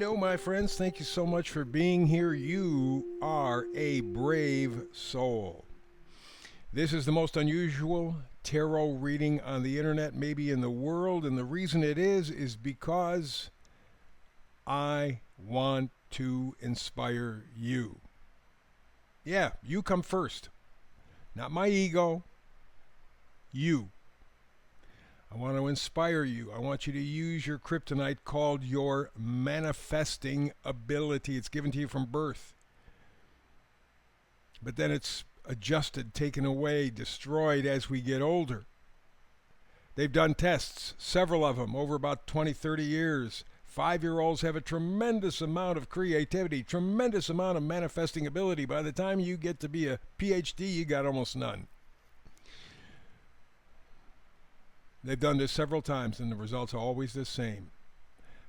Hello, my friends. Thank you so much for being here. You are a brave soul. This is the most unusual tarot reading on the internet, maybe in the world. And the reason it is because I want to inspire you. Yeah, you come first. Not my ego. You. I want to inspire you. I want you to use your kryptonite called your manifesting ability. It's given to you from birth. But then it's adjusted, taken away, destroyed as we get older. They've done tests, several of them, over about 20, 30 years. 5-year-olds have a tremendous amount of creativity, tremendous amount of manifesting ability. By the time you get to be a PhD, you got almost none. They've done this several times, and the results are always the same.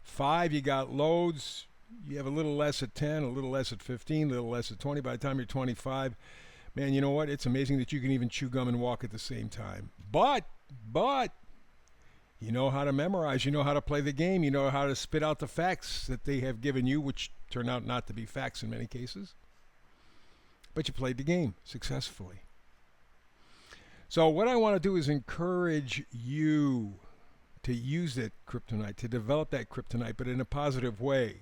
5, you got loads. You have a little less at 10, a little less at 15, a little less at 20. By the time you're 25, man, you know what? It's amazing that you can even chew gum and walk at the same time. But, you know how to memorize. You know how to play the game. You know how to spit out the facts that they have given you, which turn out not to be facts in many cases. But you played the game successfully. So what I want to do is encourage you to use that kryptonite, to develop that kryptonite, but in a positive way.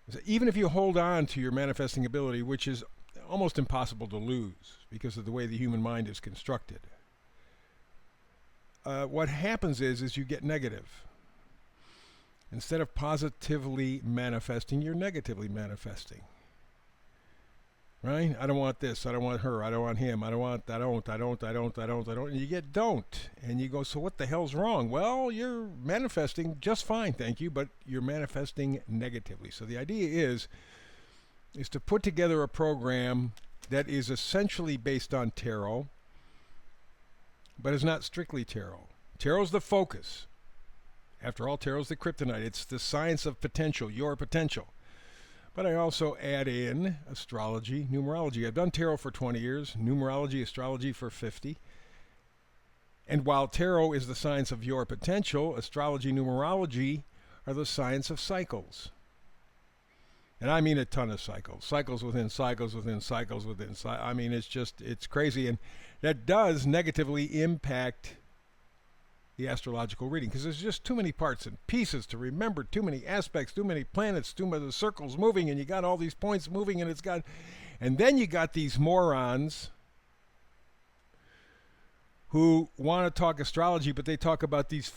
So even if you hold on to your manifesting ability, which is almost impossible to lose because of the way the human mind is constructed, what happens is you get negative. Instead of positively manifesting, you're negatively manifesting. Right? I don't want this. I don't want her. I don't want him. I don't. And you get don't. And you go, so what the hell's wrong? Well, you're manifesting just fine, thank you, but you're manifesting negatively. So the idea is to put together a program that is essentially based on tarot, but is not strictly tarot. Tarot's the focus. After all, tarot's the kryptonite. It's the science of potential, your potential. But I also add in astrology, numerology. I've done tarot for 20 years, numerology, astrology for 50. And while tarot is the science of your potential, astrology, numerology are the science of cycles. And I mean a ton of cycles. Cycles within cycles within cycles within cycles. I mean, it's crazy. And that does negatively impact the astrological reading, because there's just too many parts and pieces to remember, too many aspects, too many planets, too many circles moving, and you got all these points moving, and then you got these morons who want to talk astrology, but they talk about these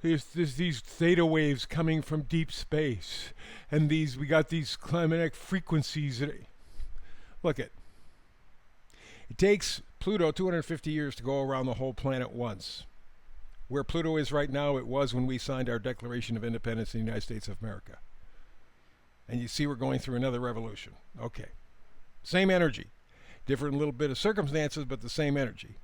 these theta waves coming from deep space, and we got these climatic frequencies. Look it takes Pluto 250 years to go around the whole planet once. Where Pluto is right now, it was when we signed our Declaration of Independence in the United States of America. And you see we're going through another revolution. Okay. Same energy. Different little bit of circumstances, but the same energy.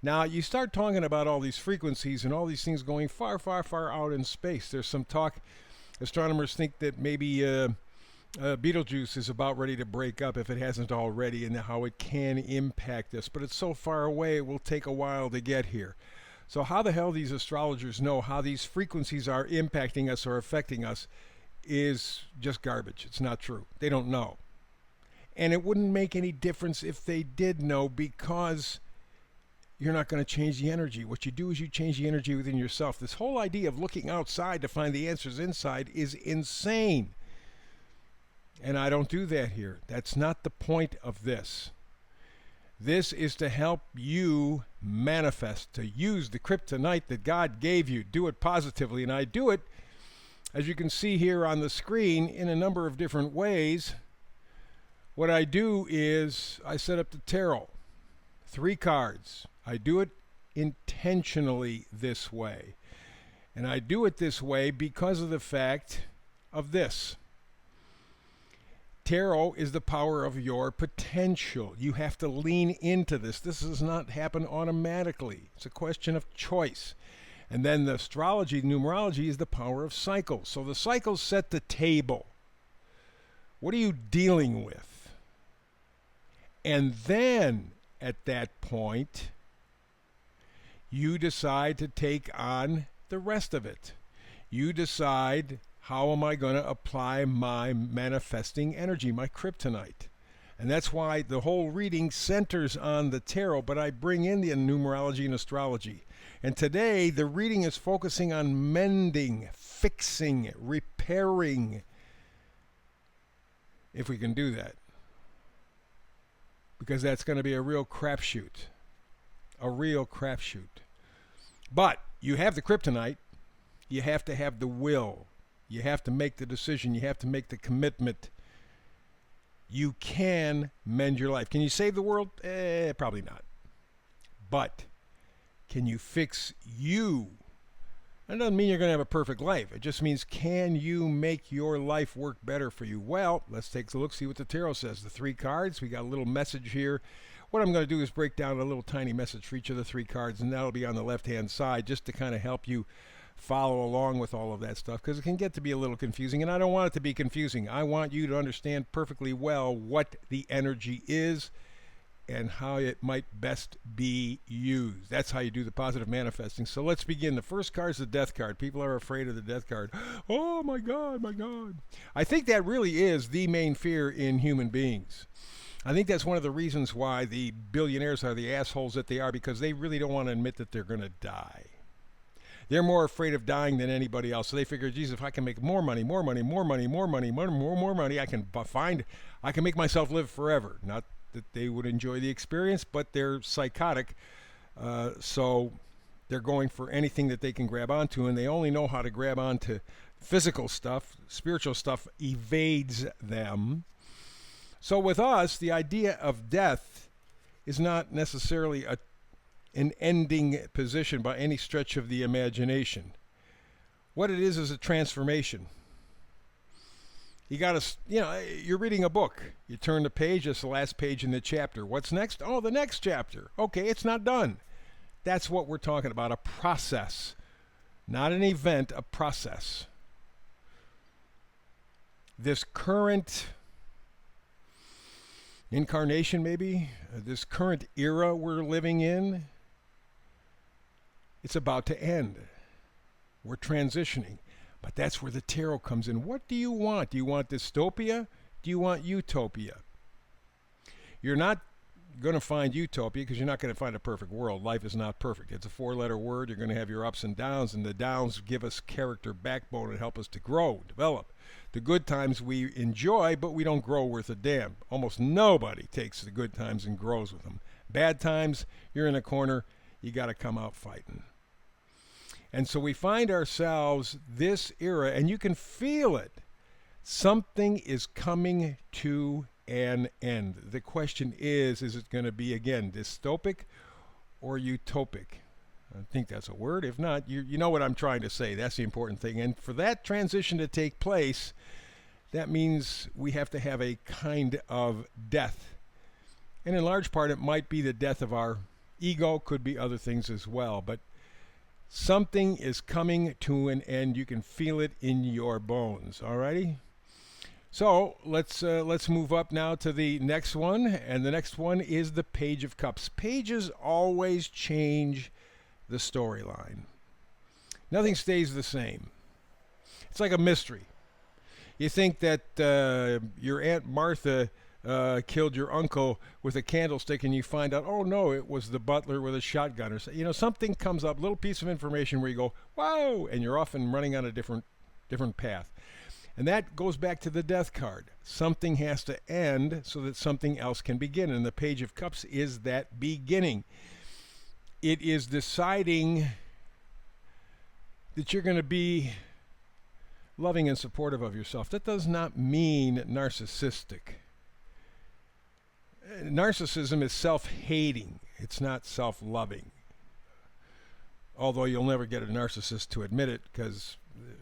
Now, you start talking about all these frequencies and all these things going far, far, far out in space. There's some talk, astronomers think that maybe Betelgeuse is about ready to break up if it hasn't already, and how it can impact us. But it's so far away, it will take a while to get here. So how the hell these astrologers know how these frequencies are impacting us or affecting us is just garbage. It's not true. They don't know. And it wouldn't make any difference if they did know, because you're not going to change the energy. What you do is you change the energy within yourself. This whole idea of looking outside to find the answers inside is insane. And I don't do that here. That's not the point of this. This is to help you manifest, to use the kryptonite that God gave you. Do it positively. And I do it, as you can see here on the screen, in a number of different ways. What I do is I set up the tarot. 3 cards. I do it intentionally this way. And I do it this way because of the fact of this. Tarot is the power of your potential. You have to lean into this. This does not happen automatically. It's a question of choice. And then the astrology, numerology, is the power of cycles. So the cycles set the table. What are you dealing with? And then at that point, you decide to take on the rest of it. You decide, how am I going to apply my manifesting energy, my kryptonite? And that's why the whole reading centers on the tarot, but I bring in the numerology and astrology. And today, the reading is focusing on mending, fixing, repairing, if we can do that. Because that's going to be a real crapshoot. A real crapshoot. But you have the kryptonite. You have to have the will. You have to make the decision. You have to make the commitment. You can mend your life. Can you save the world? Probably not. But can you fix you? That doesn't mean you're going to have a perfect life. It just means, can you make your life work better for you? Well, let's take a look, see what the tarot says. The 3 cards, we got a little message here. What I'm going to do is break down a little tiny message for each of the 3 cards, and that'll be on the left-hand side just to kind of help you follow along with all of that stuff, because it can get to be a little confusing, and I don't want it to be confusing. I want you to understand perfectly well what the energy is and how it might best be used. That's how you do the positive manifesting. So let's begin. The first card is the death card. People are afraid of the death card. Oh my God, my God. I think that really is the main fear in human beings. I think that's one of the reasons why the billionaires are the assholes that they are, because they really don't want to admit that they're going to die. They're more afraid of dying than anybody else. So they figure, geez, if I can make more money, I can make myself live forever. Not that they would enjoy the experience, but they're psychotic. So they're going for anything that they can grab onto, and they only know how to grab onto physical stuff. Spiritual stuff evades them. So with us, the idea of death is not necessarily an ending position by any stretch of the imagination. What it is a transformation. You got to, you're reading a book. You turn the page, it's the last page in the chapter. What's next? Oh, the next chapter. Okay, it's not done. That's what we're talking about, a process. Not an event, a process. This current incarnation, maybe, this current era we're living in, it's about to end. We're transitioning. But that's where the tarot comes in. What do you want? Do you want dystopia? Do you want utopia? You're not going to find utopia because you're not going to find a perfect world. Life is not perfect. It's a 4-letter word. You're going to have your ups and downs, and the downs give us character, backbone, and help us to grow, develop. The good times we enjoy, but we don't grow worth a damn. Almost nobody takes the good times and grows with them. Bad times, you're in a corner. You got to come out fighting. And so we find ourselves this era, and you can feel it. Something is coming to an end. The question is it going to be, again, dystopic or utopic? I think that's a word. If not, you know what I'm trying to say. That's the important thing. And for that transition to take place, that means we have to have a kind of death. And in large part, it might be the death of our ego, could be other things as well. But something is coming to an end. You can feel it in your bones. Alrighty? So let's move up now to the next one. And the next one is the Page of Cups. Pages always change the storyline. Nothing stays the same. It's like a mystery. You think that your Aunt Martha killed your uncle with a candlestick, and you find out, oh no, it was the butler with a shotgun, or something comes up, little piece of information where you go, whoa, and you're off and running on a different path. And that goes back to the death card. Something has to end so that something else can begin, and the Page of Cups is that beginning. It is deciding that you're going to be loving and supportive of yourself. That does not mean narcissistic. Narcissism is self-hating. It's not self-loving. Although you'll never get a narcissist to admit it, because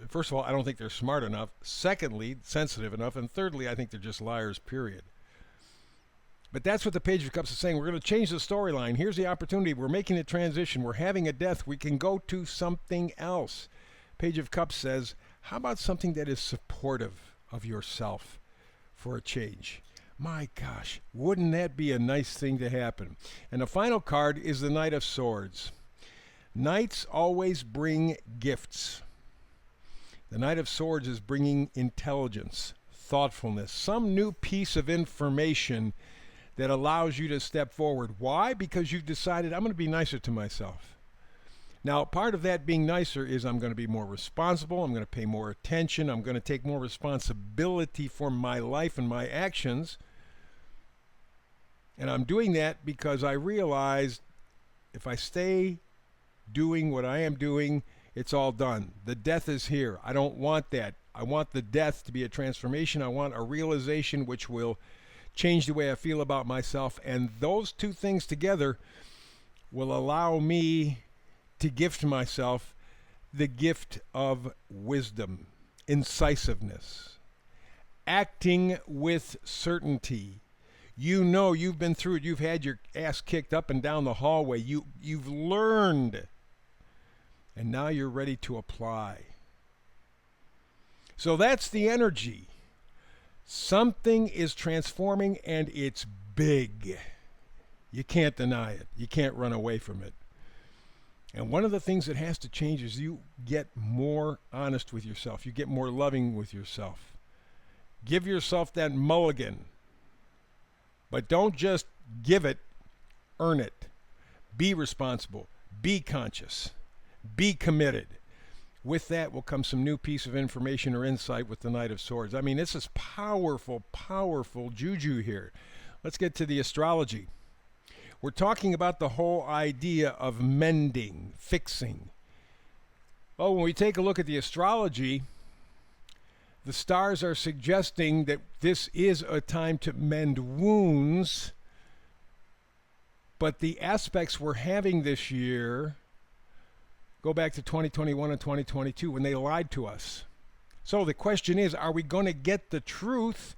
first of all, I don't think they're smart enough. Secondly, sensitive enough. And thirdly, I think they're just liars, period. But that's what the Page of Cups is saying. We're going to change the storyline. Here's the opportunity. We're making a transition. We're having a death. We can go to something else. Page of Cups says, how about something that is supportive of yourself for a change? My gosh, wouldn't that be a nice thing to happen? And the final card is the Knight of Swords. Knights always bring gifts. The Knight of Swords is bringing intelligence, thoughtfulness, some new piece of information that allows you to step forward. Why? Because you've decided, I'm going to be nicer to myself. Now, part of that being nicer is I'm going to be more responsible. I'm going to pay more attention. I'm going to take more responsibility for my life and my actions. And I'm doing that because I realized if I stay doing what I am doing, it's all done. The death is here. I don't want that. I want the death to be a transformation. I want a realization which will change the way I feel about myself. And those two things together will allow me to gift myself the gift of wisdom, incisiveness, acting with certainty. You know, you've been through it. You've had your ass kicked up and down the hallway. You've learned. And now you're ready to apply. So that's the energy. Something is transforming and it's big. You can't deny it. You can't run away from it. And one of the things that has to change is you get more honest with yourself. You get more loving with yourself. Give yourself that mulligan. But don't just give it, earn it. Be responsible. Be conscious. Be committed. With that will come some new piece of information or insight with the Knight of Swords. I mean, this is powerful, powerful juju here. Let's get to the astrology. We're talking about the whole idea of mending, fixing. Well, when we take a look at the astrology, the stars are suggesting that this is a time to mend wounds, but the aspects we're having this year go back to 2021 and 2022 when they lied to us. So the question is, are we going to get the truth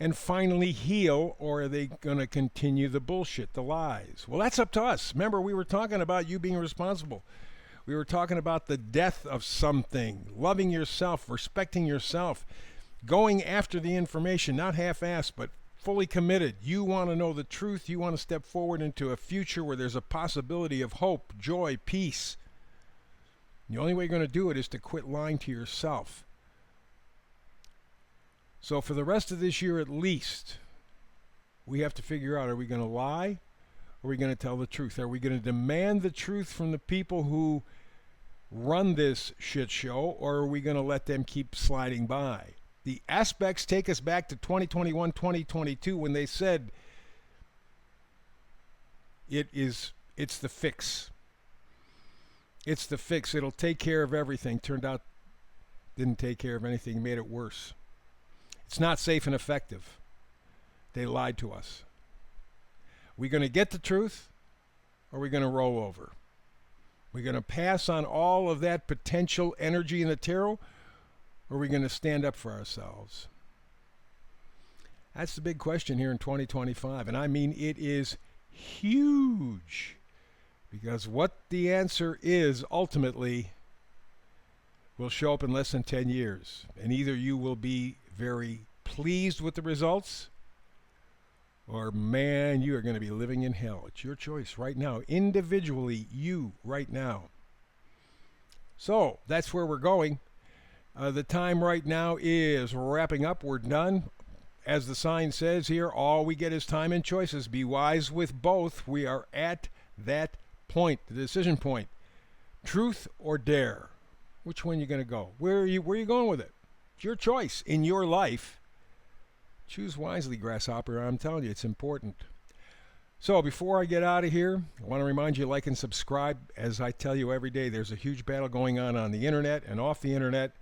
and finally heal, or are they going to continue the bullshit, the lies? Well, that's up to us. Remember, we were talking about you being responsible. We were talking about the death of something, loving yourself, respecting yourself, going after the information, not half-assed, but fully committed. You want to know the truth. You want to step forward into a future where there's a possibility of hope, joy, peace. The only way you're going to do it is to quit lying to yourself. So for the rest of this year at least, we have to figure out, are we going to lie? Or are we going to tell the truth? Are we going to demand the truth from the people who run this shit show, or are we going to let them keep sliding by? The aspects take us back to 2021, 2022 when they said it's the fix. It's the fix. It'll take care of everything. Turned out didn't take care of anything, made it worse. It's not safe and effective. They lied to us. We going to get the truth, or are we going to roll over? We're going to pass on all of that potential energy in the tarot, or are we going to stand up for ourselves? That's the big question here in 2025. And I mean, it is huge. Because what the answer is ultimately will show up in less than 10 years. And either you will be very pleased with the results, or man, you are going to be living in hell. It's your choice right now. Individually, you right now. So that's where we're going. The time right now is wrapping up. We're done. As the sign says here, all we get is time and choices. Be wise with both. We are at that point, the decision point. Truth or dare? Which one are you going to go? Where are you going with it? It's your choice in your life. Choose wisely, grasshopper. I'm telling you, it's important. So before I get out of here, I want to remind you, like and subscribe. As I tell you every day, there's a huge battle going on the internet and off the internet.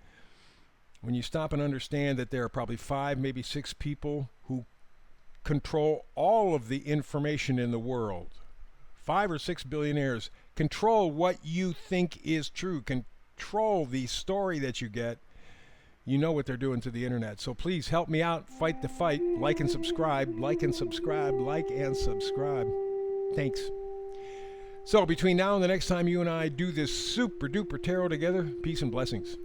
When you stop and understand that there are probably 5, maybe 6 people who control all of the information in the world, 5 or 6 billionaires control what you think is true, control the story that you get, you know what they're doing to the internet. So please help me out, fight the fight, like and subscribe, like and subscribe, like and subscribe. Thanks. So between now and the next time you and I do this super duper tarot together, peace and blessings.